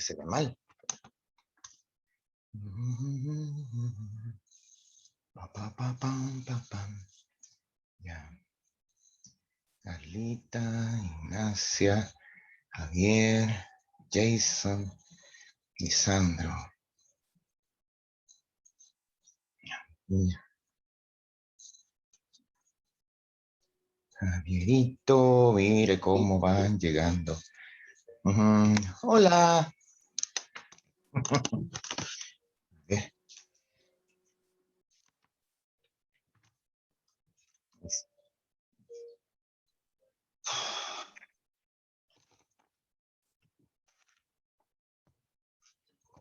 se ve mal. Ya. Carlita, Ignacia, Javier, Jason y Sandro. Ya. Javierito, mire cómo van llegando. Hola.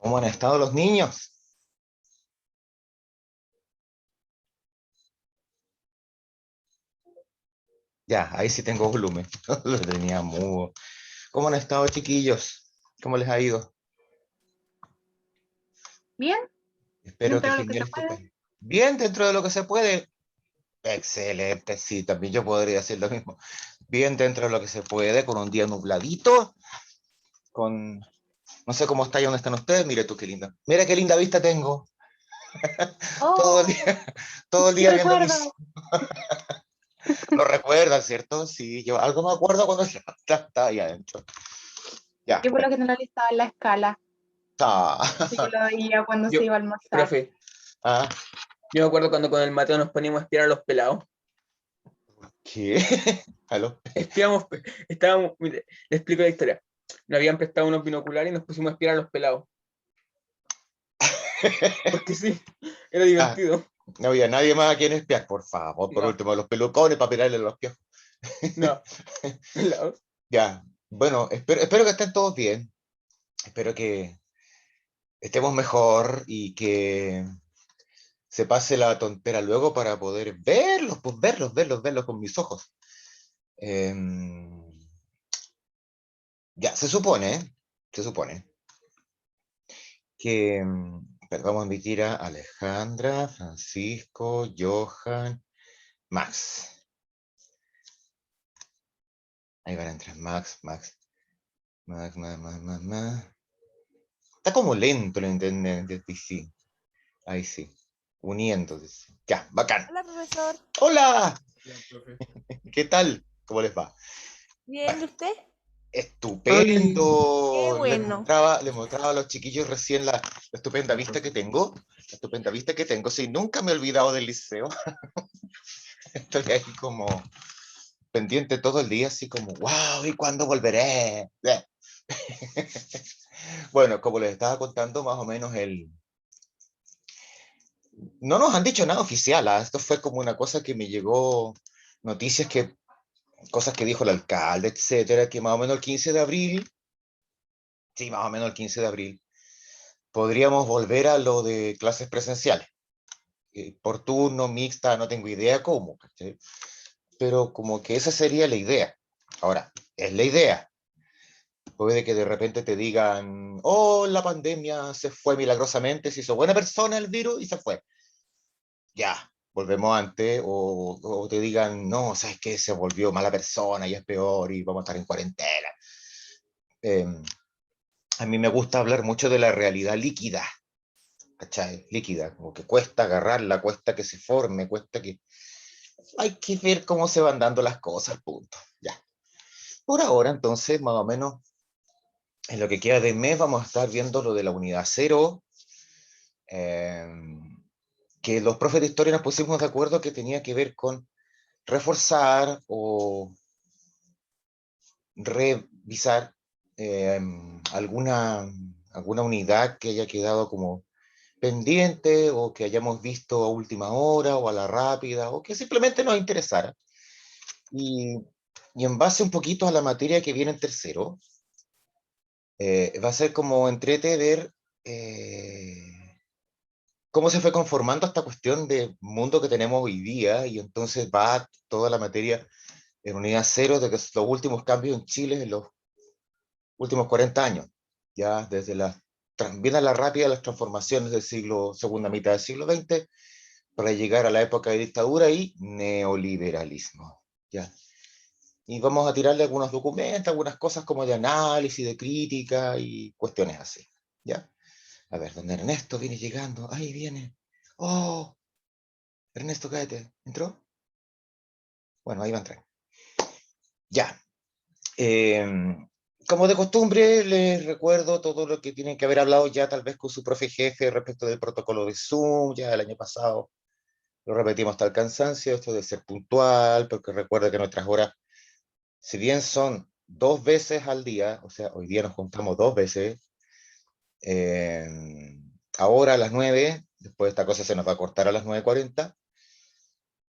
¿Cómo han estado los niños? Ya, ahí sí tengo volumen. Lo tenía mudo. ¿Cómo han estado, chiquillos? ¿Cómo les ha ido? Bien. Espero que Dentro de lo que genial, se puede. estupendo. Bien, dentro de lo que se puede. Excelente, sí, también yo podría decir lo mismo. Bien dentro de lo que se puede, con un día nubladito, con... No sé cómo está y dónde están ustedes. Mire tú qué linda. Mira qué linda vista tengo. Todo el Oh, día, todo el sí día viendo mis... recuerdo. Lo recuerdan, ¿cierto? Sí, yo algo me acuerdo cuando estaba ahí adentro. Ya. Yo por lo general estaba en la escala, Ah. así que lo veía cuando se Yo, iba a almorzar. profe, Ah, yo me acuerdo cuando con el Mateo nos poníamos a espiar a los pelados. ¿qué? ¿Aló? Espiamos, estábamos, mire, le explico la historia. Nos habían prestado unos binoculares y nos pusimos a espiar a los pelados. Porque sí, era Ah, divertido. no había nadie más a quien espiar, por favor, por No, último, los pelucones para pirarle los pies. no, pelados. Ya, bueno, espero que estén todos bien. Espero que estemos mejor y que se pase la tontera luego para poder verlos, pues verlos con mis ojos. Ya, se supone que vamos a invitar a Alejandra, Francisco, Johan, Max. Ahí van a entrar Max. Está como lento el internet del PC. Ahí sí. Uniéndose. Ya, bacán. Hola, profesor. ¡Hola! Bien, profe. ¿Qué tal? ¿Cómo les va? Bien, Bueno, ¿y usted? Qué estupendo. bueno. Les mostraba a los chiquillos recién la estupenda vista que tengo. La estupenda vista que tengo. Sí, nunca me he olvidado del liceo. Estoy ahí como pendiente todo el día, así como, wow, ¿y cuándo volveré? Bueno, como les estaba contando, más o menos no nos han dicho nada oficial, ¿ah? Esto fue como una cosa que me llegó, noticias que, cosas que dijo el alcalde, etcétera, que más o menos el 15 de abril, sí, más o menos el 15 de abril, podríamos volver a lo de clases presenciales. Por turno, mixta, no tengo idea cómo, ¿cachai? Pero como que esa sería la idea. Ahora, es la idea. Puede que de repente te digan, oh, la pandemia se fue milagrosamente, se hizo buena persona el virus y se fue. Ya, volvemos antes, o te digan, no, sabes que se volvió mala persona y es peor y vamos a estar en cuarentena. Eh, a mí me gusta hablar mucho de la realidad líquida, ¿cachai? Líquida, como que cuesta agarrarla, cuesta que se forme, cuesta que... Hay que ver cómo se van dando las cosas, punto. Ya. Por ahora, entonces, más o menos, en lo que queda de mes vamos a estar viendo lo de la unidad cero, eh, que los profes de historia nos pusimos de acuerdo que tenía que ver con reforzar o revisar eh, alguna, alguna unidad que haya quedado como pendiente o que hayamos visto a última hora o a la rápida o que simplemente nos interesara. Y, y en base un poquito a la materia que viene en tercero, va a ser como entrete ver cómo se fue conformando esta cuestión de mundo que tenemos hoy día y entonces va toda la materia en unidad cero de que los últimos cambios en Chile en los últimos 40 años, ya desde la, bien a la rápida las transformaciones del siglo, segunda mitad del siglo XX, para llegar a la época de dictadura y neoliberalismo, ya. y vamos a tirarle algunos documentos, algunas cosas como de análisis, de crítica y cuestiones así, ¿ya? A ver, ¿dónde Ernesto viene llegando? Ahí viene. ¡Oh! Ernesto, cállate. ¿Entró? Bueno, ahí va a entrar. Ya. Como de costumbre, les recuerdo todo lo que tienen que haber hablado ya tal vez con su profe jefe respecto del protocolo de Zoom, ya el año pasado lo repetimos hasta el cansancio, esto de ser puntual, porque recuerda que nuestras horas, si bien son 2 veces al día, o sea, hoy día nos juntamos 2 veces, eh, ahora a las 9, después esta cosa se nos va a cortar a las 9:40,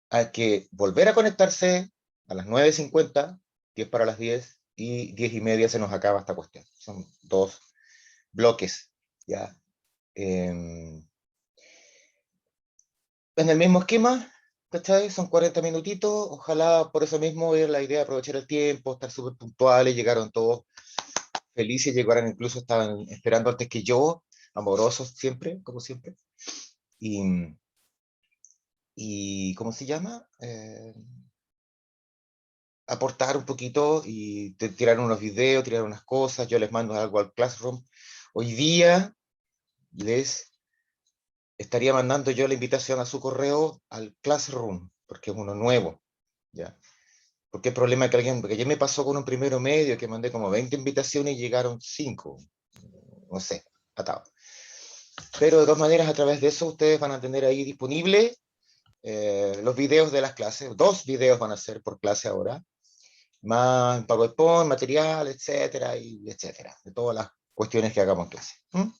hay que volver a conectarse a las 9:50, 10 para las 10, y 10:30 se nos acaba esta cuestión. Son 2 bloques, ¿ya? En el mismo esquema, ¿cachai? Son 40 minutitos, ojalá por eso mismo es la idea de aprovechar el tiempo, estar súper puntuales, llegaron todos felices, llegaron incluso, estaban esperando antes que yo, amorosos siempre, como siempre, y, y ¿cómo se llama? Aportar un poquito y tirar unos videos, tirar unas cosas, yo les mando algo al Classroom. Hoy día les estaría mandando yo la invitación a su correo al Classroom, porque es uno nuevo, ¿ya? Porque el problema es que alguien, porque ya me pasó con un primero medio que mandé como 20 invitaciones y llegaron 5, no sé, atado. Pero de todas maneras, a través de eso, ustedes van a tener ahí disponible los videos de las clases. 2 videos van a ser por clase ahora, más PowerPoint, material, etcétera, y etcétera, de todas las cuestiones que hagamos en clase. ¿Mm?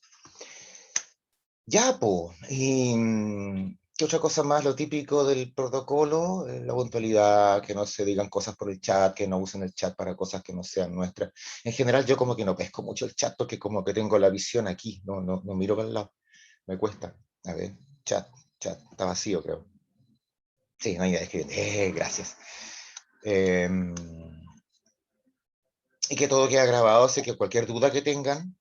Ya, pues, ¿qué otra cosa más? Lo típico del protocolo, la puntualidad, que no se digan cosas por el chat, que no usen el chat para cosas que no sean nuestras. En general, yo como que no pesco mucho el chat porque como que tengo la visión aquí, no miro para el lado, me cuesta. A ver, chat, está vacío, creo. Sí, no hay idea de escribir. Gracias. Y que todo queda grabado, así que cualquier duda que tengan,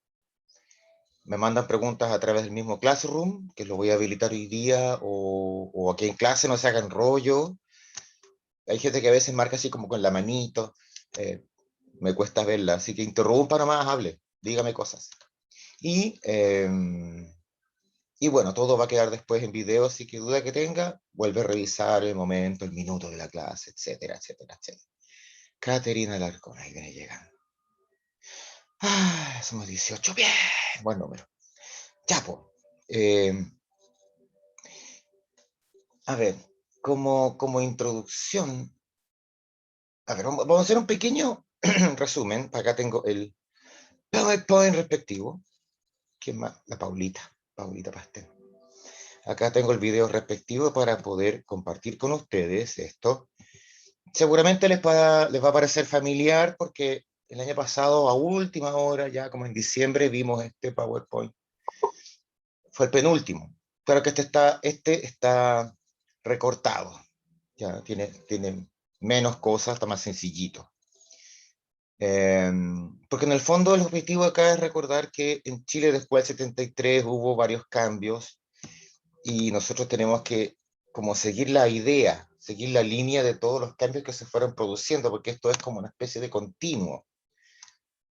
me mandan preguntas a través del mismo Classroom, que lo voy a habilitar hoy día, o aquí en clase no se hagan rollo. Hay gente que a veces marca así como con la manito, eh, me cuesta verla, así que interrumpa nomás, hable, dígame cosas. Y bueno, todo va a quedar después en video, así que duda que tenga, vuelve a revisar el momento, el minuto de la clase, etcétera, etcétera, etcétera. Caterina Larcón, ahí viene llegando. Somos 18, bien, buen número. Ya, pues. A ver, como introducción, a ver, vamos a hacer un pequeño resumen. Acá tengo el PowerPoint respectivo. ¿Quién más? La Paulita Pastel. Acá tengo el video respectivo para poder compartir con ustedes esto. Seguramente les va a parecer familiar porque el año pasado, a última hora, ya como en diciembre, vimos este PowerPoint. Fue el penúltimo. Claro que este está recortado. Ya tiene menos cosas, está más sencillito. Porque en el fondo el objetivo acá es recordar que en Chile después del 73 hubo varios cambios y nosotros tenemos que como seguir la idea, seguir la línea de todos los cambios que se fueron produciendo, porque esto es como una especie de continuo,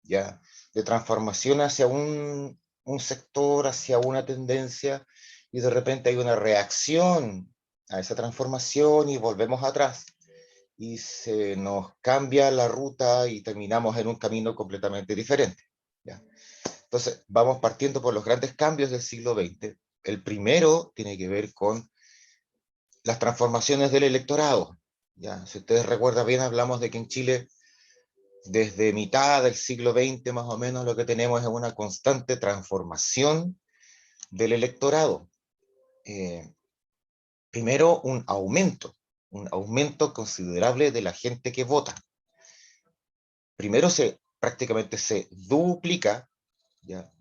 ¿ya? De transformación hacia un sector, hacia una tendencia, y de repente hay una reacción a esa transformación y volvemos atrás y se nos cambia la ruta y terminamos en un camino completamente diferente, ¿ya? Entonces, vamos partiendo por los grandes cambios del siglo XX. El primero tiene que ver con las transformaciones del electorado. ¿Ya? Si ustedes recuerdan bien, hablamos de que en Chile, desde mitad del siglo XX más o menos, lo que tenemos es una constante transformación del electorado. Primero, un aumento considerable de la gente que vota. Primero prácticamente se duplica, ¿ya?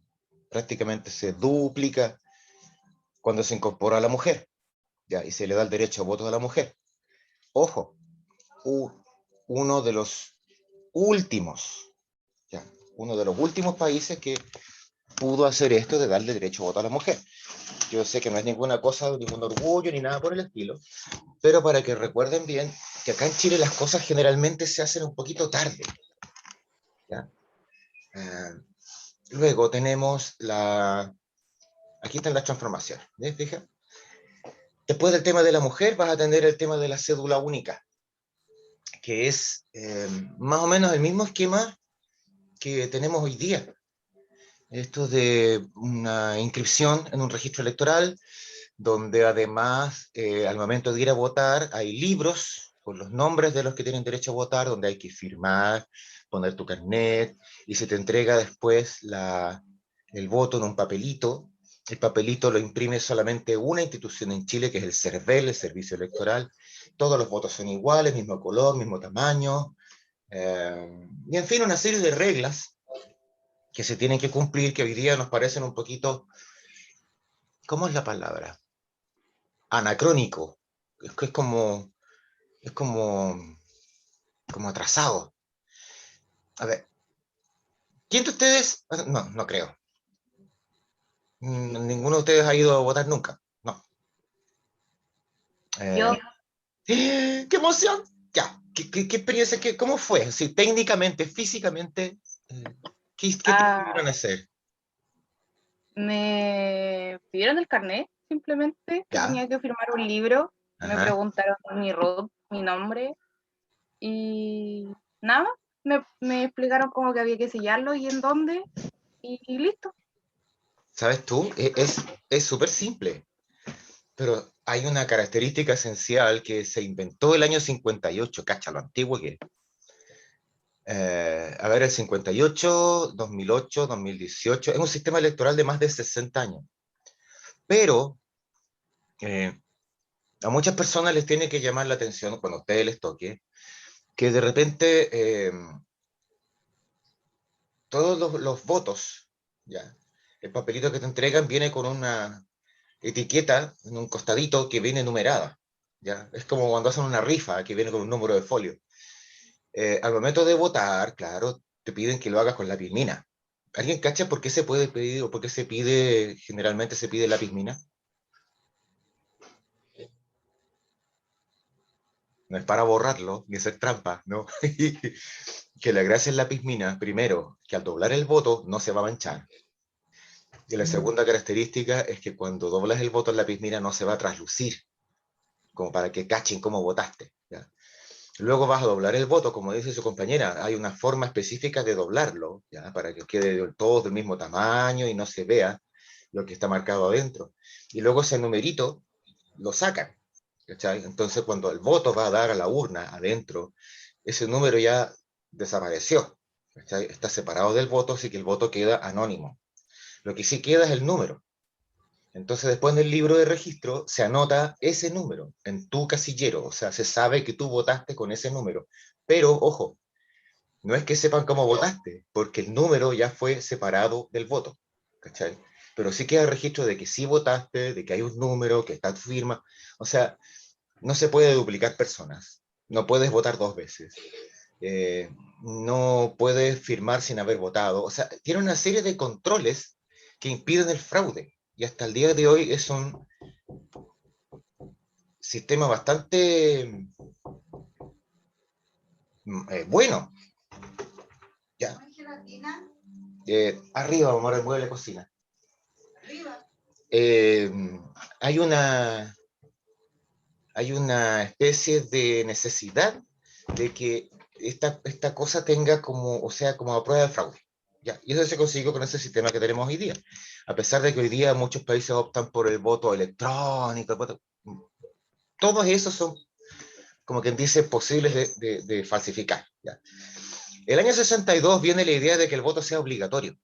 Prácticamente se duplica cuando se incorpora a la mujer, ¿ya? Y se le da el derecho a voto a la mujer. Ojo, uno de los últimos, ¿ya? Uno de los últimos países que pudo hacer esto de darle derecho a voto a la mujer. Yo sé que no es ninguna cosa, ningún orgullo ni nada por el estilo, pero para que recuerden bien que acá en Chile las cosas generalmente se hacen un poquito tarde. ¿Ya? Luego tenemos la... Aquí están las transformaciones. ¿Ves? Fija. Después del tema de la mujer vas a tener el tema de la cédula única, que es más o menos el mismo esquema que tenemos hoy día. Esto de una inscripción en un registro electoral, donde además al momento de ir a votar hay libros con los nombres de los que tienen derecho a votar, donde hay que firmar, poner tu carnet, y se te entrega después el voto en un papelito. El papelito lo imprime solamente una institución en Chile, que es el CERVEL, el Servicio Electoral. Todos los votos son iguales, mismo color, mismo tamaño, y en fin, una serie de reglas que se tienen que cumplir, que hoy día nos parecen un poquito, ¿cómo es la palabra? Anacrónico. Es que es como atrasado. A ver, ¿quién de ustedes? No, no creo. Ninguno de ustedes ha ido a votar nunca. No. Yo, Eh, ¡qué emoción! Ya, ¿qué experiencia? ¿Cómo fue? Sí, técnicamente, físicamente, eh, ¿qué te ah, pidieron hacer? me pidieron el carnet, simplemente, que Ya, tenía que firmar un libro. Me ajá. preguntaron mi root, mi nombre, y nada, me explicaron cómo que había que sellarlo y en dónde, y listo. ¿Sabes tú? Es súper simple, pero hay una característica esencial que se inventó el año 58, cacha, lo antiguo que es. A ver, el 58, 2008, 2018, es un sistema electoral de más de 60 años, pero eh, a muchas personas les tiene que llamar la atención cuando a ustedes les toque, que de repente todos los votos, ya, el papelito que te entregan viene con una etiqueta en un costadito que viene numerada, ya, es como cuando hacen una rifa que viene con un número de folio. Al momento de votar, claro, te piden que lo hagas con lápiz mina. ¿Alguien cacha por qué se puede pedir o por qué se pide, generalmente se pide lápiz mina? No es para borrarlo, ni hacer trampa, ¿no? Que la gracia del lápiz mina, primero, que al doblar el voto no se va a manchar. Y la segunda característica es que cuando doblas el voto en lápiz mina no se va a traslucir, como para que cachen cómo votaste, ¿ya? Luego vas a doblar el voto, como dice su compañera, hay una forma específica de doblarlo, ¿ya? Para que quede todo del mismo tamaño y no se vea lo que está marcado adentro. Y luego ese numerito lo sacan, ¿cachai? Entonces cuando el voto va a dar a la urna adentro, ese número ya desapareció, ¿cachai? Está separado del voto, así que el voto queda anónimo. Lo que sí queda es el número. Entonces, después en el libro de registro se anota ese número en tu casillero, o sea, se sabe que tú votaste con ese número. Pero, ojo, no es que sepan cómo votaste, porque el número ya fue separado del voto, ¿cachai? Pero sí queda registro de que sí votaste, de que hay un número, que está tu firma. O sea, no se puede duplicar personas, no puedes votar dos veces, eh, no puedes firmar sin haber votado. O sea, tiene una serie de controles que impiden el fraude. Y hasta el día de hoy es un sistema bastante bueno. Ya. Arriba, vamos a ver el mueble de cocina. Eh, hay hay una especie de necesidad de que esta cosa tenga como, o sea, como a prueba de fraude. Ya, y eso se consiguió con ese sistema que tenemos hoy día. A pesar de que hoy día muchos países optan por el voto electrónico, todos esos son, como quien dice, posibles de falsificar. ¿Ya? El año 62 viene la idea de que el voto sea obligatorio.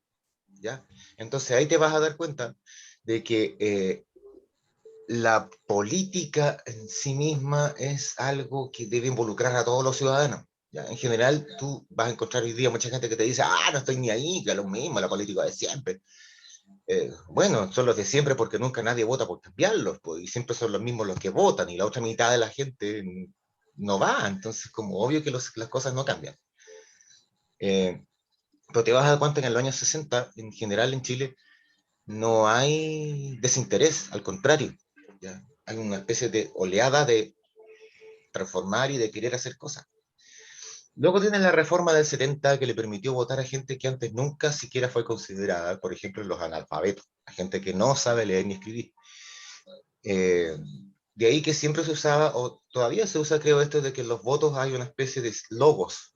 ¿Ya? Entonces ahí te vas a dar cuenta de que la política en sí misma es algo que debe involucrar a todos los ciudadanos. ¿Ya? En general, tú vas a encontrar hoy día mucha gente que te dice, no estoy ni ahí, que es lo mismo, la política de siempre. Bueno, son los de siempre porque nunca nadie vota por cambiarlos, pues, y siempre son los mismos los que votan, y la otra mitad de la gente no va, entonces como obvio que las cosas no cambian. Eh, Pero te vas a dar cuenta que en los años 60, en general en Chile, no hay desinterés, al contrario, ¿ya? Hay una especie de oleada de transformar y de querer hacer cosas. Luego tiene la reforma del 70 que le permitió votar a gente que antes nunca siquiera fue considerada, por ejemplo, los analfabetos, a gente que no sabe leer ni escribir. Eh, de ahí que siempre se usaba, o todavía se usa, creo, esto de que en los votos hay una especie de logos,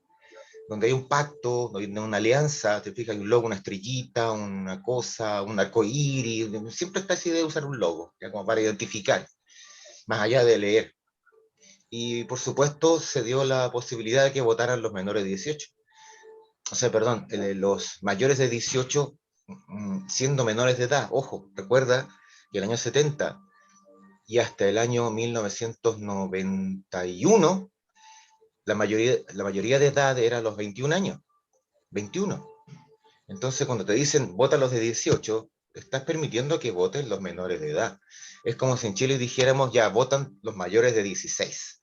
donde hay un pacto, donde hay una alianza, te fijas, hay un logo, una estrellita, una cosa, un arco iris, siempre está esa idea de usar un logo, ya como para identificar, más allá de leer. Y por supuesto se dio la posibilidad de que votaran los menores de 18. O sea, perdón, los mayores de 18 siendo menores de edad. Ojo, recuerda que el año 70 y hasta el año 1991 la mayoría de edad era los 21 años. 21. Entonces, cuando te dicen vota los de 18, estás permitiendo que voten los menores de edad. Es como si en Chile dijéramos ya votan los mayores de 16.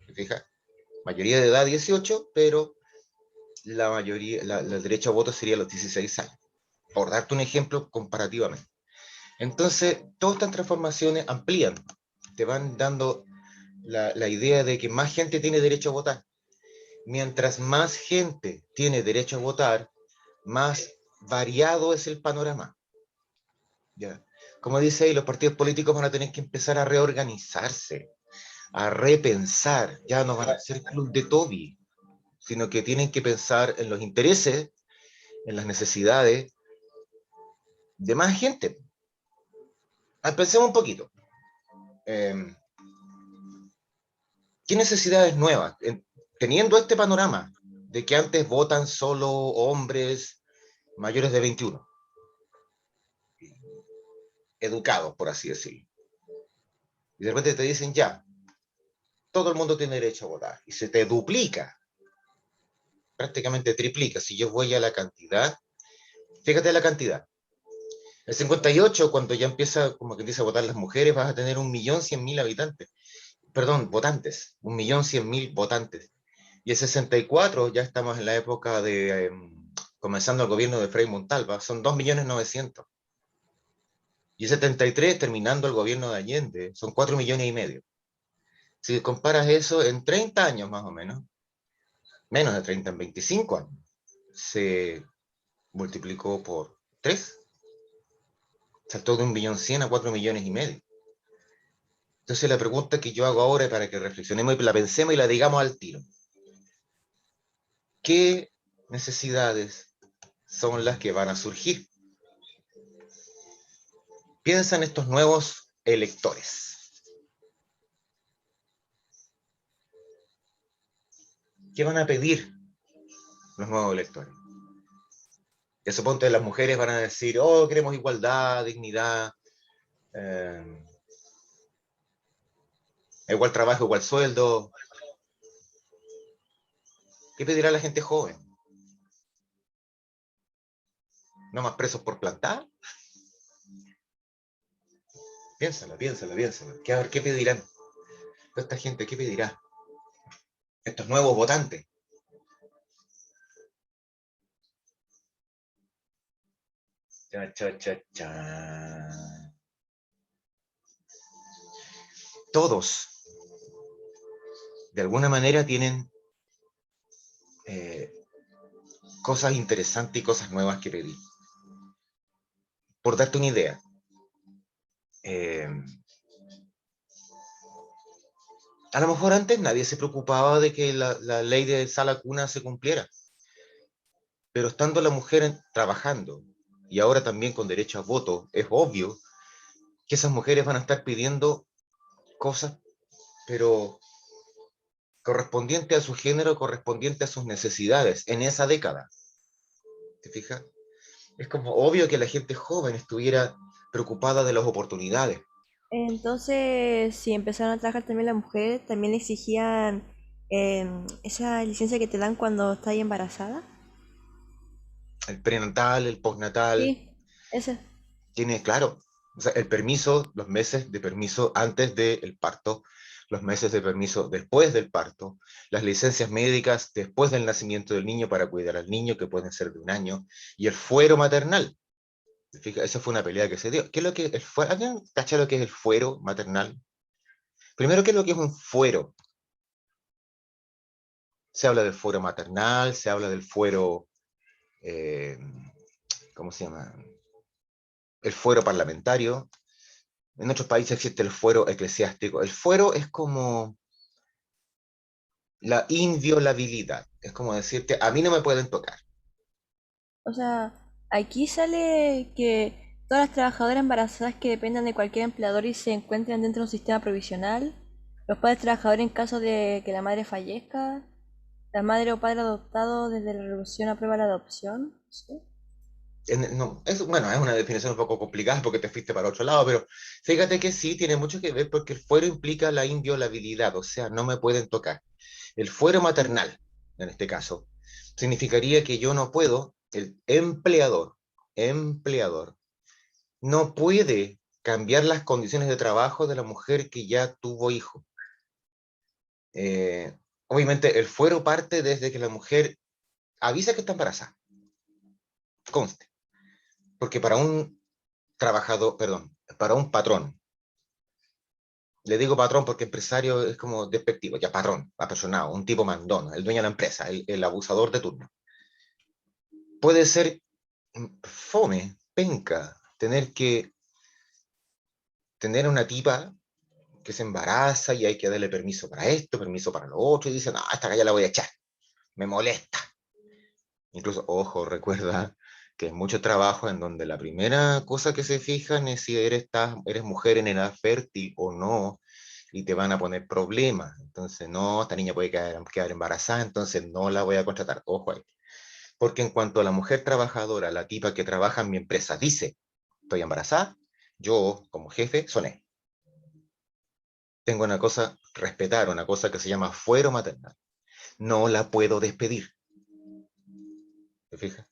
¿Te fijas? Mayoría de edad 18, pero la mayoría, el derecho a voto sería los 16 años. Por darte un ejemplo comparativamente. Entonces, todas estas transformaciones amplían, te van dando la idea de que más gente tiene derecho a votar. Mientras más gente tiene derecho a votar, más variado es el panorama. ¿Ya? Como dice ahí, los partidos políticos van a tener que empezar a reorganizarse, a repensar. Ya no van a ser club de Toby, sino que tienen que pensar en los intereses, en las necesidades de más gente. Pensemos un poquito. Eh, ¿Qué necesidades nuevas? Teniendo este panorama de que antes votan solo hombres mayores de 21, educados, por así decirlo. Y de repente te dicen, ya, todo el mundo tiene derecho a votar. Y se te duplica, prácticamente triplica. Si yo voy a la cantidad, fíjate la cantidad. El 58, cuando ya empieza, como que empieza a votar las mujeres, vas a tener 1.100.000 habitantes. Perdón, votantes. 1.100.000 votantes. Y el 64 ya estamos en la época de comenzando el gobierno de Frei Montalva, son 2.900.000. Y el 73 terminando el gobierno de Allende, son 4.500.000. Si comparas eso en 30 años más o menos, menos de 30, en 25 años, se multiplicó por 3, saltó de 1.100.000 a 4.500.000. Entonces la pregunta que yo hago ahora es para que reflexionemos y la pensemos y la digamos al tiro. ¿Qué necesidades son las que van a surgir? Piensa en estos nuevos electores. ¿Qué van a pedir los nuevos electores? Ya suponte las mujeres van a decir, oh, queremos igualdad, dignidad, igual trabajo, igual sueldo. ¿Qué pedirá la gente joven? ¿No más presos por plantar? Piénsala, piénsala, piénsala. A ver, ¿qué pedirán? Esta gente, ¿qué pedirá? Estos nuevos votantes. Cha, cha, cha, cha. Todos, de alguna manera, tienen cosas interesantes y cosas nuevas que pedir. Por darte una idea, a lo mejor antes nadie se preocupaba de que la ley de sala cuna se cumpliera, pero estando la mujer trabajando y ahora también con derecho a voto, es obvio que esas mujeres van a estar pidiendo cosas, pero correspondiente a su género, correspondiente a sus necesidades en esa década. ¿Te fijas? Es como obvio que la gente joven estuviera preocupada de las oportunidades. Entonces, si empezaron a trabajar también las mujeres, también exigían esa licencia que te dan cuando estás embarazada. El prenatal, el postnatal, Sí, esa. tiene, claro, o sea, el permiso, los meses de permiso antes del parto, los meses de permiso después del parto, las licencias médicas después del nacimiento del niño para cuidar al niño, que pueden ser de 1 año, y el fuero maternal. Fija, esa fue una pelea que se dio. ¿Qué es lo que el fuero? ¿Alguien cacha lo que es el fuero maternal? Primero, ¿qué es lo que es un fuero? Se habla del fuero maternal, se habla del fuero, eh, ¿cómo se llama? El fuero parlamentario. En otros países existe el fuero eclesiástico. El fuero es como la inviolabilidad. Es como decirte, a mí no me pueden tocar. O sea, aquí sale que todas las trabajadoras embarazadas que dependan de cualquier empleador y se encuentren dentro de un sistema provisional, los padres trabajadores en caso de que la madre fallezca, la madre o padre adoptado desde la revolución aprueba la adopción. No sé. No, bueno, es una definición un poco complicada porque te fuiste para otro lado, pero fíjate que sí, tiene mucho que ver porque el fuero implica la inviolabilidad, o sea, no me pueden tocar. El fuero maternal, en este caso, significaría que yo no puedo, el empleador, no puede cambiar las condiciones de trabajo de la mujer que ya tuvo hijo. Eh, Obviamente, el fuero parte desde que la mujer avisa que está embarazada, conste, porque para un trabajador, perdón, para un patrón, le digo patrón porque empresario es como despectivo, ya patrón, apersonado, un tipo mandón, el dueño de la empresa, el abusador de turno. Puede ser fome, penca, tener que tener una tipa que se embaraza y hay que darle permiso para esto, permiso para lo otro, y dicen, no, esta galla la voy a echar, me molesta. Incluso, ojo, recuerda que hay mucho trabajo en donde la primera cosa que se fijan es si eres mujer en edad fértil o no, y te van a poner problemas. Entonces, no, esta niña puede quedar embarazada, entonces no la voy a contratar. Ojo ahí. Porque en cuanto a la mujer trabajadora, la tipa que trabaja en mi empresa dice, estoy embarazada, yo como jefe soné. Tengo una cosa, respetar una cosa que se llama fuero maternal. No la puedo despedir. ¿Te fijas?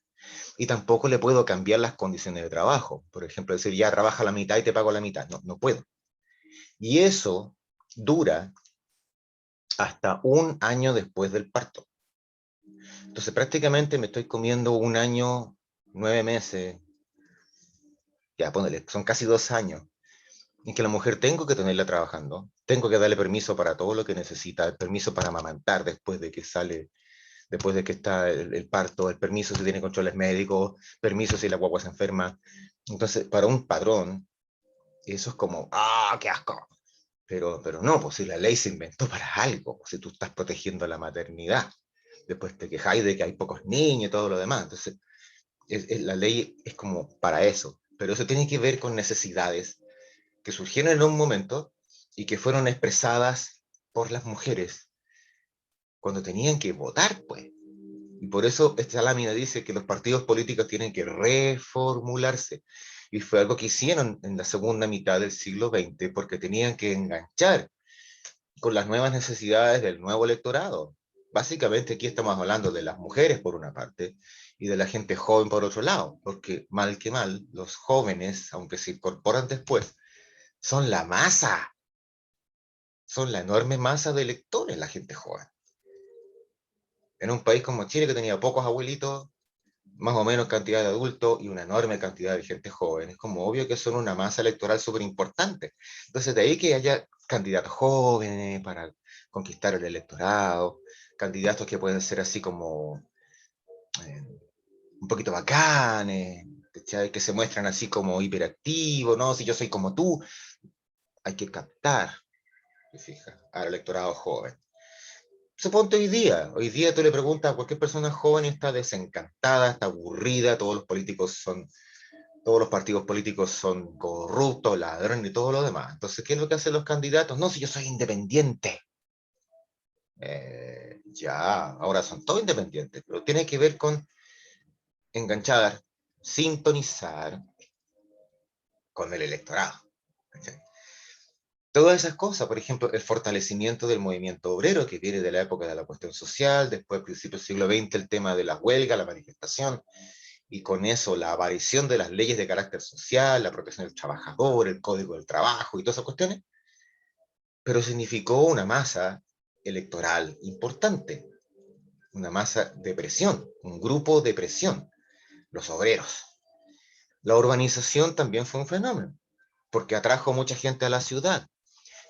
Y tampoco le puedo cambiar las condiciones de trabajo. Por ejemplo, decir, ya trabaja la mitad y te pago la mitad. No, no puedo. Y eso dura hasta 1 año después del parto. Entonces prácticamente me estoy comiendo 1 año, 9 meses, ya ponele, son casi 2 años, en que la mujer tengo que tenerla trabajando, tengo que darle permiso para todo lo que necesita, el permiso para amamantar después de que sale, después de que está el parto, el permiso si tiene controles médicos, permiso si la guagua se enferma. Entonces, para un padrón, eso es como, ¡ah, qué asco! Pero no, pues si la ley se inventó para algo, pues si tú estás protegiendo la maternidad, después te quejáis de que hay pocos niños y todo lo demás. Entonces, la ley es como para eso, pero eso tiene que ver con necesidades que surgieron en un momento y que fueron expresadas por las mujeres cuando tenían que votar, pues. Y por eso esta lámina dice que los partidos políticos tienen que reformularse. Y fue algo que hicieron en la segunda mitad del siglo XX porque tenían que enganchar con las nuevas necesidades del nuevo electorado. Básicamente aquí estamos hablando de las mujeres por una parte y de la gente joven por otro lado, porque mal que mal, los jóvenes, aunque se incorporan después, son la masa, son la enorme masa de electores, la gente joven. En un país como Chile que tenía pocos abuelitos, más o menos cantidad de adultos y una enorme cantidad de gente joven, es como obvio que son una masa electoral súper importante. Entonces, de ahí que haya candidatos jóvenes para conquistar el electorado, candidatos que pueden ser así como eh, un poquito bacanes, ¿cachai? Que se muestran así como hiperactivos, ¿no? Si yo soy como tú, hay que captar, ¿te fijas? Al electorado joven. Suponte hoy día tú le preguntas a cualquier persona joven y está desencantada, está aburrida, todos los partidos políticos son corruptos, ladrones y todo lo demás. Entonces, ¿qué es lo que hacen los candidatos? No, si yo soy independiente. Ya, ahora son todos independientes, pero tiene que ver con enganchar, sintonizar con el electorado. ¿Cachai? Todas esas cosas, por ejemplo, el fortalecimiento del movimiento obrero, que viene de la época de la cuestión social, después, a principios del siglo XX, el tema de la huelga, la manifestación, y con eso la aparición de las leyes de carácter social, la protección del trabajador, el código del trabajo y todas esas cuestiones, pero significó una masa electoral importante, una masa de presión, un grupo de presión, los obreros. La urbanización también fue un fenómeno, porque atrajo mucha gente a la ciudad.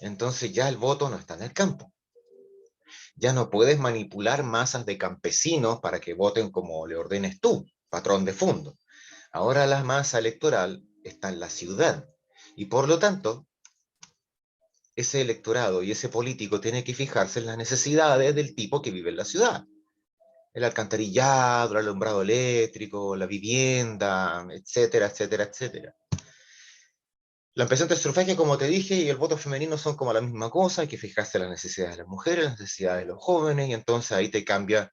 Entonces ya el voto no está en el campo. Ya no puedes manipular masas de campesinos para que voten como le ordenes tú, patrón de fondo. Ahora la masa electoral está en la ciudad y por lo tanto ese electorado y ese político tiene que fijarse en las necesidades del tipo que vive en la ciudad. El alcantarillado, el alumbrado eléctrico, la vivienda, etcétera, etcétera, etcétera. La ampliación del sufragio, como te dije, y el voto femenino son como la misma cosa, hay que fijarse en las necesidades de las mujeres, las necesidades de los jóvenes, y entonces ahí te cambia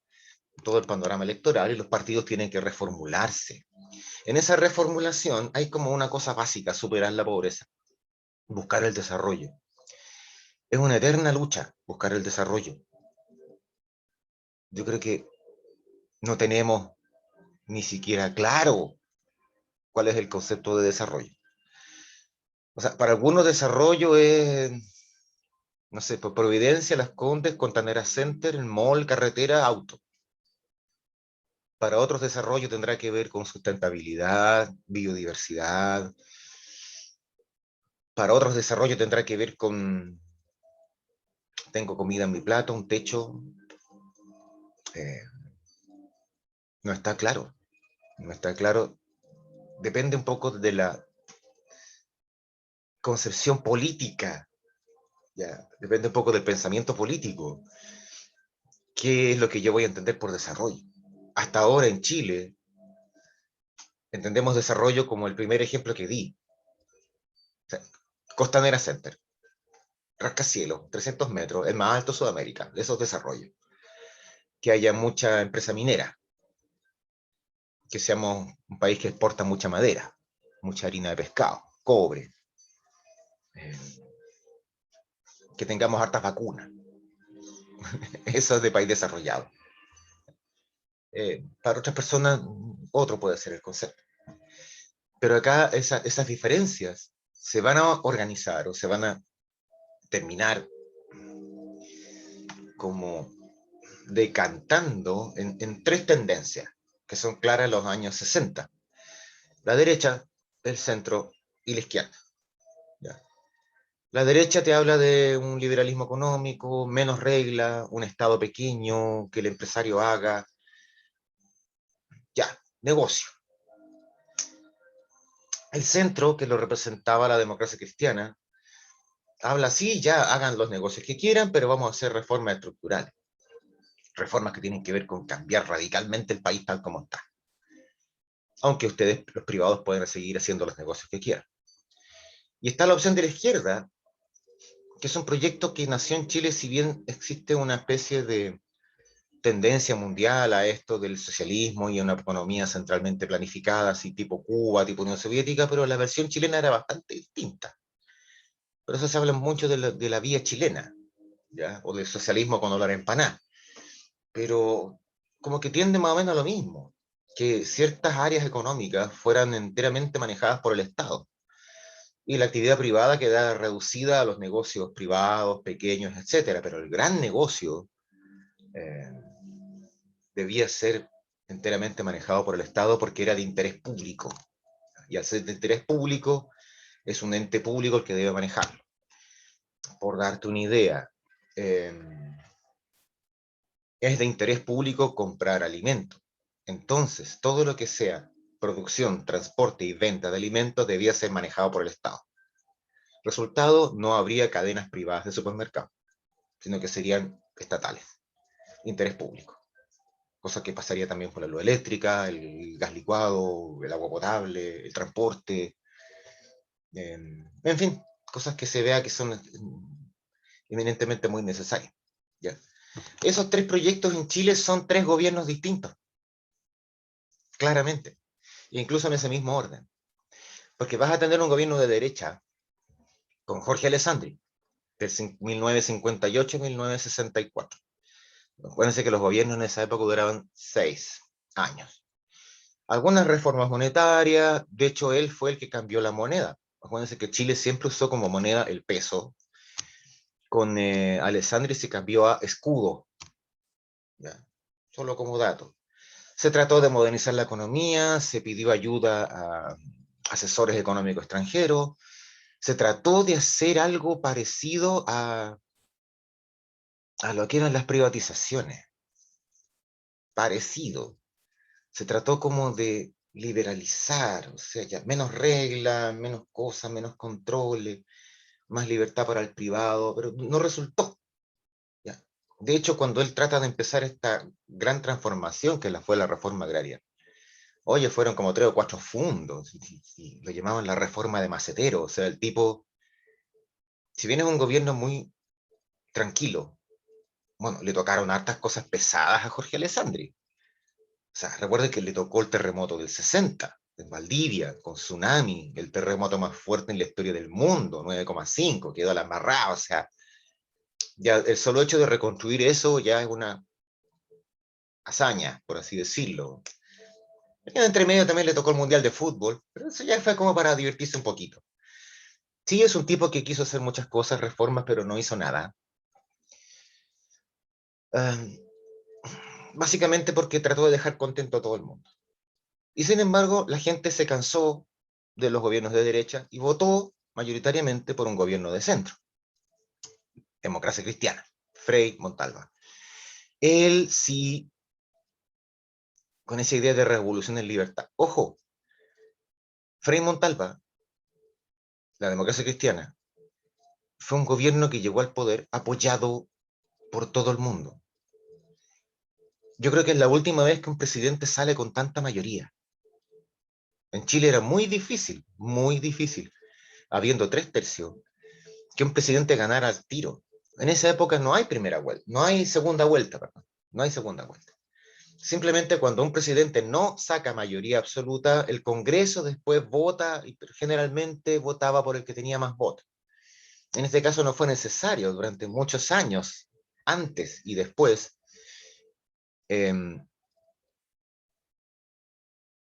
todo el panorama electoral y los partidos tienen que reformularse. En esa reformulación hay como una cosa básica, superar la pobreza, buscar el desarrollo. Es una eterna lucha buscar el desarrollo. Yo creo que no tenemos ni siquiera claro cuál es el concepto de desarrollo. O sea, para algunos desarrollo es, no sé, por Providencia, Las Condes, Costanera Center, el mall, carretera, auto. Para otros desarrollo tendrá que ver con sustentabilidad, biodiversidad. Para otros desarrollo tendrá que ver con, tengo comida en mi plato, un techo. No está claro, no está claro. Depende un poco de la concepción política, ya, depende un poco del pensamiento político. ¿Qué es lo que yo voy a entender por desarrollo? Hasta ahora en Chile entendemos desarrollo como el primer ejemplo que di. O sea, Costanera Center, rascacielos, 300 metros, el más alto de Sudamérica, esos desarrollos. Que haya mucha empresa minera, que seamos un país que exporta mucha madera, mucha harina de pescado, cobre, que tengamos hartas vacunas. Eso es de país desarrollado. Para otras personas, otro puede ser el concepto. Pero acá esas diferencias se van a organizar o se van a terminar como decantando en tres tendencias que son claras en los años 60. La derecha, el centro y la izquierda. ¿Ya? La derecha te habla de un liberalismo económico, menos reglas, un Estado pequeño, que el empresario haga, ya, negocio. El centro, que lo representaba la democracia cristiana, habla así, ya hagan los negocios que quieran, pero vamos a hacer reformas estructurales. Reformas que tienen que ver con cambiar radicalmente el país tal como está. Aunque ustedes, los privados, pueden seguir haciendo los negocios que quieran. Y está la opción de la izquierda, que es un proyecto que nació en Chile, si bien existe una especie de tendencia mundial a esto del socialismo y a una economía centralmente planificada, así tipo Cuba, tipo Unión Soviética, pero la versión chilena era bastante distinta. Por eso se habla mucho de la vía chilena, ¿ya? O del socialismo con dólar empanada. Pero como que tiende más o menos a lo mismo, que ciertas áreas económicas fueran enteramente manejadas por el Estado y la actividad privada queda reducida a los negocios privados, pequeños, etcétera. Pero el gran negocio debía ser enteramente manejado por el Estado porque era de interés público. Y al ser de interés público, es un ente público el que debe manejarlo. Por darte una idea, es de interés público comprar alimentos. Entonces, todo lo que sea producción, transporte y venta de alimentos debía ser manejado por el Estado. Resultado, no habría cadenas privadas de supermercados, sino que serían estatales, interés público. Cosa que pasaría también con la luz eléctrica, el gas licuado, el agua potable, el transporte, en fin, cosas que se vea que son eminentemente muy necesarias. ¿Ya? Esos tres proyectos en Chile son tres gobiernos distintos, claramente, incluso en ese mismo orden. Porque vas a tener un gobierno de derecha con Jorge Alessandri, del 1958 a 1964. Acuérdense que los gobiernos en esa época duraban 6 años. Algunas reformas monetarias, de hecho él fue el que cambió la moneda. Acuérdense que Chile siempre usó como moneda el peso, con Alessandri se cambió a escudo, ¿ya? Solo como dato. Se trató de modernizar la economía, se pidió ayuda a asesores económicos extranjeros, se trató de hacer algo parecido a lo que eran las privatizaciones, parecido. Se trató como de liberalizar, o sea, ya menos reglas, menos cosas, menos controles, más libertad para el privado, pero no resultó. ¿Ya? De hecho, cuando él trata de empezar esta gran transformación que fue la reforma agraria, oye, fueron como 3 o 4 fundos, y lo llamaban la reforma de macetero, o sea, el tipo, si bien es un gobierno muy tranquilo, bueno, le tocaron hartas cosas pesadas a Jorge Alessandri. O sea, recuerden que le tocó el terremoto del 60, en Valdivia, con tsunami, el terremoto más fuerte en la historia del mundo, 9,5, quedó a la embarrada, o sea, ya el solo hecho de reconstruir eso ya es una hazaña, por así decirlo. Y entre medio también le tocó el Mundial de Fútbol, pero eso ya fue como para divertirse un poquito. Sí, es un tipo que quiso hacer muchas cosas, reformas, pero no hizo nada. Básicamente porque trató de dejar contento a todo el mundo. Y sin embargo, la gente se cansó de los gobiernos de derecha y votó mayoritariamente por un gobierno de centro. Democracia Cristiana, Frei Montalva. Él sí, con esa idea de revolución en libertad. Ojo, Frei Montalva, la Democracia Cristiana, fue un gobierno que llegó al poder apoyado por todo el mundo. Yo creo que es la última vez que un presidente sale con tanta mayoría. En Chile era muy difícil, habiendo 3/3, que un presidente ganara al tiro. En esa época no hay primera vuelta, no hay segunda vuelta, perdón, no hay segunda vuelta. Simplemente cuando un presidente no saca mayoría absoluta, el Congreso después vota, y generalmente votaba por el que tenía más votos. En este caso no fue necesario, durante muchos años, antes y después,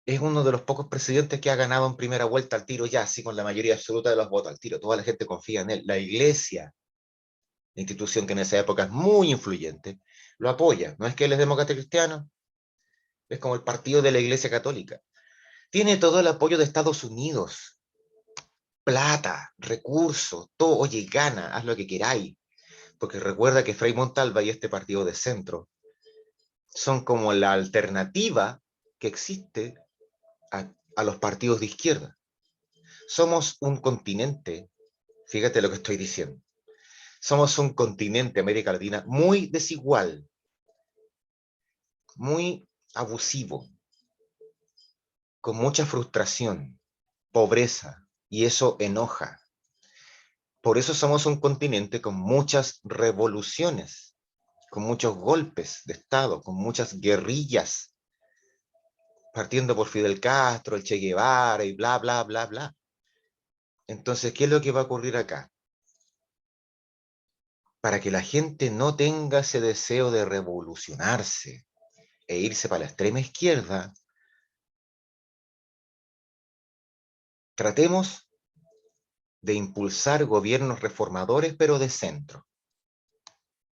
es uno de los pocos presidentes que ha ganado en primera vuelta al tiro ya, así con la mayoría absoluta de los votos al tiro. Toda la gente confía en él. La Iglesia, la institución que en esa época es muy influyente, lo apoya. No es que él es demócrata cristiano, es como el partido de la Iglesia Católica. Tiene todo el apoyo de Estados Unidos. Plata, recursos, todo. Oye, gana, haz lo que queráis. Porque recuerda que Frei Montalva y este partido de centro son como la alternativa que existe a los partidos de izquierda. Somos un continente, fíjate lo que estoy diciendo, somos un continente, América Latina, muy desigual, muy abusivo, con mucha frustración, pobreza, y eso enoja. Por eso somos un continente con muchas revoluciones, con muchos golpes de Estado, con muchas guerrillas, partiendo por Fidel Castro, el Che Guevara y bla, bla, bla, bla. Entonces, ¿qué es lo que va a ocurrir acá? Para que la gente no tenga ese deseo de revolucionarse e irse para la extrema izquierda, tratemos de impulsar gobiernos reformadores, pero de centro.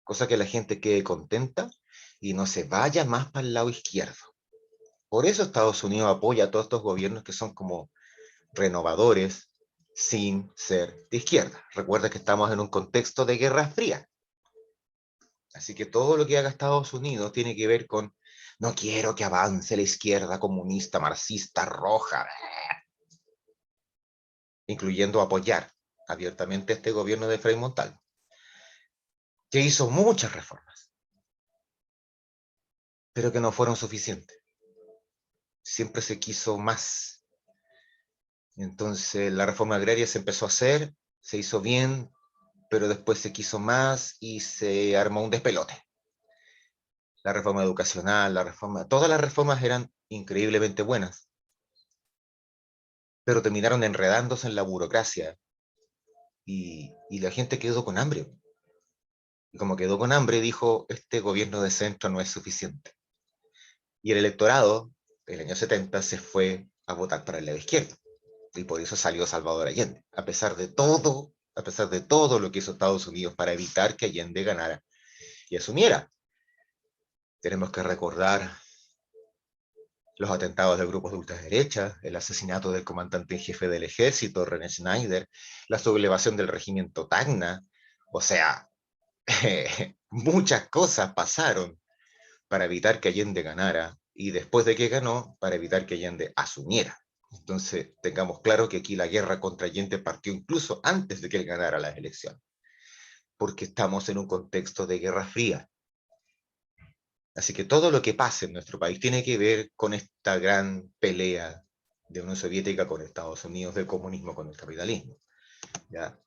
Cosa que la gente quede contenta y no se vaya más para el lado izquierdo. Por eso Estados Unidos apoya a todos estos gobiernos que son como renovadores, sin ser de izquierda. Recuerda que estamos en un contexto de Guerra Fría. Así que todo lo que haga Estados Unidos tiene que ver con no quiero que avance la izquierda comunista, marxista, roja, incluyendo apoyar abiertamente este gobierno de Frei Montalva, que hizo muchas reformas, pero que no fueron suficientes. Siempre se quiso más. Entonces la reforma agraria se empezó a hacer, se hizo bien, pero después se quiso más y se armó un despelote. La reforma educacional, todas las reformas eran increíblemente buenas, pero terminaron enredándose en la burocracia y la gente quedó con hambre. Y como quedó con hambre, dijo, este gobierno de centro no es suficiente. Y el electorado, el año 70, se fue a votar para la izquierda. Y por eso salió Salvador Allende, a pesar de todo a pesar de todo lo que hizo Estados Unidos para evitar que Allende ganara y asumiera. Tenemos que recordar los atentados de grupos de ultraderecha, el asesinato del comandante en jefe del ejército, René Schneider, la sublevación del regimiento Tacna. O sea, muchas cosas pasaron para evitar que Allende ganara y después de que ganó, para evitar que Allende asumiera. Entonces, tengamos claro que aquí la guerra contra Allende partió incluso antes de que él ganara las elecciones, porque estamos en un contexto de Guerra Fría. Así que todo lo que pase en nuestro país tiene que ver con esta gran pelea de Unión Soviética con Estados Unidos, del comunismo con el capitalismo. ¿Ya?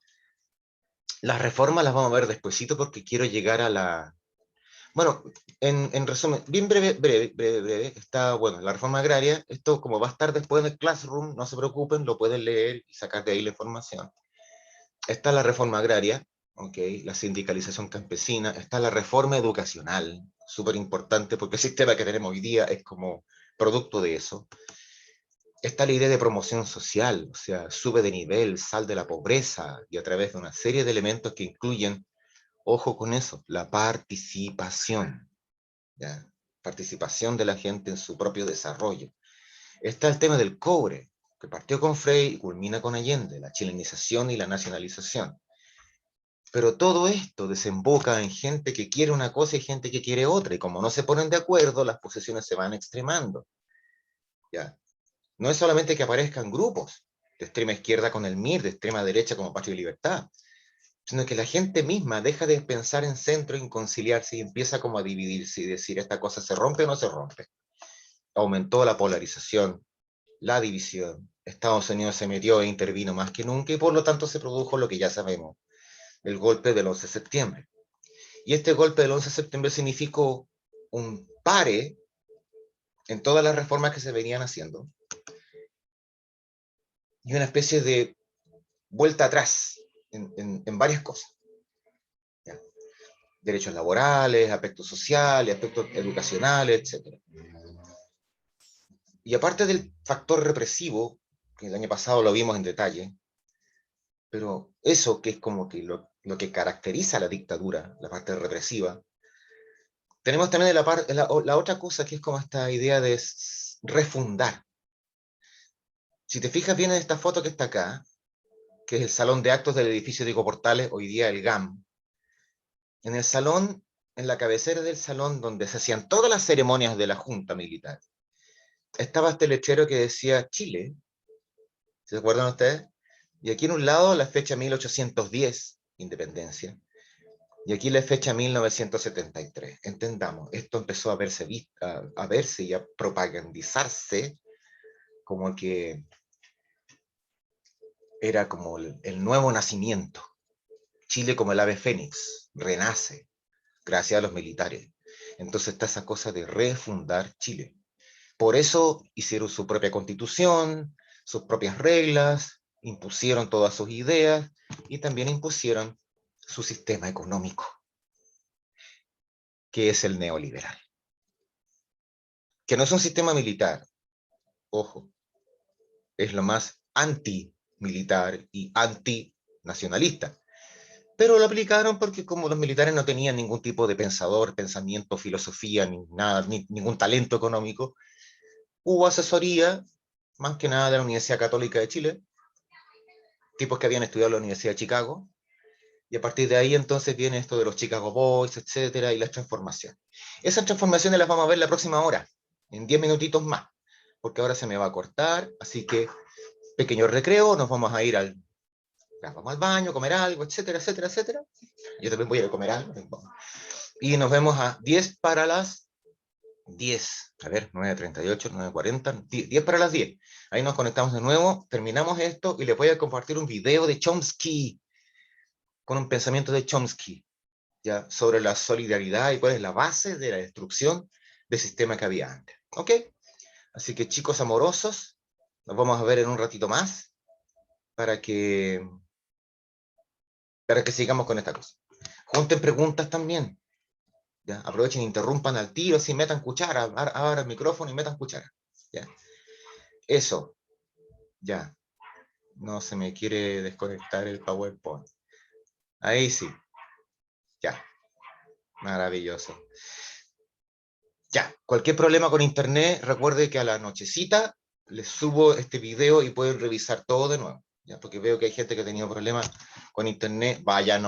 Las reformas las vamos a ver despuesito porque quiero llegar a la... Bueno, en resumen, bien breve, está, bueno, la reforma agraria, esto como va a estar después en el Classroom, no se preocupen, lo pueden leer y sacar de ahí la información. Está la reforma agraria, okay, la sindicalización campesina, está la reforma educacional, súper importante porque el sistema que tenemos hoy día es como producto de eso. Está la idea de promoción social, o sea, sube de nivel, sal de la pobreza, y a través de una serie de elementos que incluyen, ojo con eso, la participación, ¿ya? Participación de la gente en su propio desarrollo. Está el tema del cobre, que partió con Frei y culmina con Allende, la chilenización y la nacionalización. Pero todo esto desemboca en gente que quiere una cosa y gente que quiere otra, y como no se ponen de acuerdo, las posiciones se van extremando. ¿Ya? No es solamente que aparezcan grupos de extrema izquierda con el MIR, de extrema derecha como Patria y Libertad, sino que la gente misma deja de pensar en centro, en conciliarse y empieza como a dividirse y decir, ¿esta cosa se rompe o no se rompe? Aumentó la polarización, la división. Estados Unidos se metió e intervino más que nunca y por lo tanto se produjo lo que ya sabemos, el golpe del 11 de septiembre. Y este golpe del 11 de septiembre significó un pare en todas las reformas que se venían haciendo y una especie de vuelta atrás en varias cosas. ¿Ya? Derechos laborales, aspectos sociales, aspectos educacionales, etc. Y aparte del factor represivo, que el año pasado lo vimos en detalle, pero eso que es como que lo que caracteriza a la dictadura, la parte represiva, tenemos también la otra cosa que es como esta idea de refundar. Si te fijas bien en esta foto que está acá, que es el salón de actos del edificio Diego Portales, hoy día el GAM, en el salón, en la cabecera del salón donde se hacían todas las ceremonias de la Junta Militar, estaba este lechero que decía Chile, ¿se acuerdan ustedes? Y aquí en un lado la fecha 1810, independencia, y aquí la fecha 1973. Entendamos, esto empezó a verse y a propagandizarse como que era como el nuevo nacimiento. Chile como el ave fénix, renace gracias a los militares. Entonces está esa cosa de refundar Chile. Por eso hicieron su propia constitución, sus propias reglas, impusieron todas sus ideas y también impusieron su sistema económico, que es el neoliberal. Que no es un sistema militar, ojo, es lo más anti-militar y anti-nacionalista. Pero lo aplicaron porque como los militares no tenían ningún tipo de pensador, pensamiento, filosofía, ni nada, ningún talento económico, hubo asesoría, más que nada de la Universidad Católica de Chile, tipos que habían estudiado en la Universidad de Chicago, y a partir de ahí entonces viene esto de los Chicago Boys, etcétera, y las transformaciones. Esas transformaciones las vamos a ver la próxima hora, en 10 minutitos más, porque ahora se me va a cortar, así que pequeño recreo, nos vamos a ir vamos al baño, comer algo, etcétera, etcétera, etcétera. Yo también voy a ir a comer algo. Y nos vemos a 10 para las 10. A ver, 9:38, 9:40, 10 para las 10. Ahí nos conectamos de nuevo, terminamos esto y les voy a compartir un video de Chomsky, con un pensamiento de Chomsky, ya, sobre la solidaridad y cuál es la base de la destrucción del sistema que había antes. ¿Ok? Así que chicos amorosos, nos vamos a ver en un ratito más para que sigamos con esta cosa. Junten preguntas también. ¿Ya? Aprovechen, interrumpan al tiro, así metan cuchara, abran el micrófono y metan cuchara. ¿Ya? Eso, ya. No se me quiere desconectar el PowerPoint. Ahí sí. Ya. Maravilloso. Ya. Cualquier problema con internet, recuerde que a la nochecita les subo este video y pueden revisar todo de nuevo. Ya, porque veo que hay gente que ha tenido problemas con internet. Vaya, no.